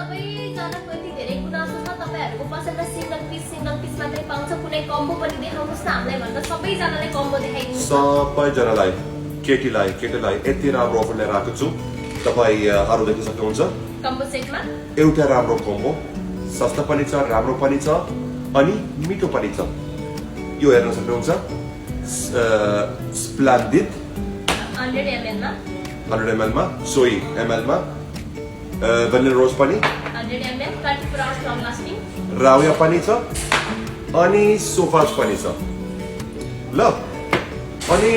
सबैजनाको यति धेरै गुनासो छ तपाईहरुको पसलमा सिंगल पिस मात्रै पाउँछ कुनै कम्बो पनि देखाउनुस् न हामीलाई भन्दा सबैजनालाई कम्बो देखाइदिनु सबैजनालाई केटीलाई यति राम्रो अफर लिएर आएको छु तपाई अरु देख्न सक्नुहुन्छ कम्बो सेटमा एउटा राम्रो कम्बो सस्ता पनि छ राम्रो पनि छ अनि मिठो पनि छ यो हेर्न सक्नुहुन्छ स्प्लेन्डिड 100 ml मा 100 ml मा सोई ml मा भनिला रोज पनि 100 ml 24 hours long lasting राउया पनि छ अनि सोफाज पनि छ ल अनि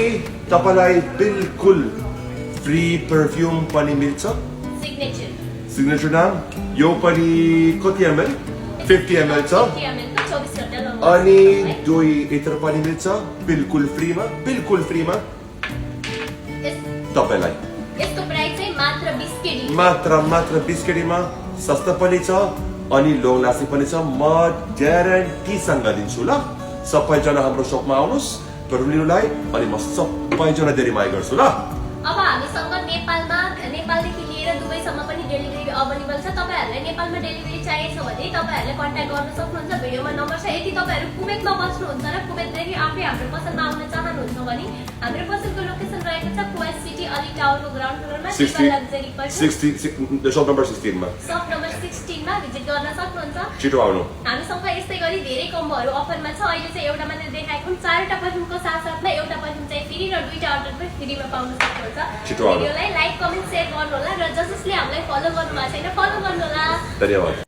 तपाईलाई बिल्कुल फ्री परफ्यूम पनि मिल्छ सिग्नेचर नाम यो पनि कति ml 50 ml छ 50 ml को 24 घण्टा long अनि दुई इत्र पनि मिल्छ बिल्कुल फ्रीमा तपाईलाई यसको प्राइस चाहिँ मात्र 20 केडी मात्र 20 केडीमा सस्ता पनि छ अनि लङ लास्टिङ पनि छ म ग्यारेन्टी सँग दिन्छु ल सबैजना हाम्रो शपमा आउनुस् लिनुलाई अनि म सबैजना धेरै माया गर्छु ल अब हामीसँग नेपालदेखि लिएर दुबईसम्म पनि डेलिभरी अवेलेबल छ तपाईहरुलाई नेपालमा डेलिभरी चाहिएको छ भने तपाईहरुले कन्ट्याक्ट गर्न सक्नुहुन्छ भिडियोमा नम्बर छ यदि तपाईहरु कुवेतमा बस्नुहुन्छ र कुवेतदेखि आफै हाम्रो पसलमा आउन चाहनुहुन्छ भने हाम्रो पसलको लोकेसन रहेको छ कुवेत सिटी अली टावरको ग्राउन्ड फ्लोरमा सिटी लग्जरी पर 60 शप नम्बर 16 मा भिजिट गर्न सक्नुहुन्छ छिटो आउनु हामीसँग यस्तै गरी धेरै कम्बोहरु अफरमा छ अहिले चाहिँ एउटा मात्र देखाएको 4 टा परफ्युमको साथसाथमा एउटा परफ्युम चाहिँ फ्री र 2 टा अर्डर पनि फ्रीमा पाउन सक्नुहुन्छ भिडियोलाई लाइक कमेन्ट शेयर गर्नु होला र जसले हामीलाई फलो गर्नु भएको छैन फलो गर्नु होला धन्यवाद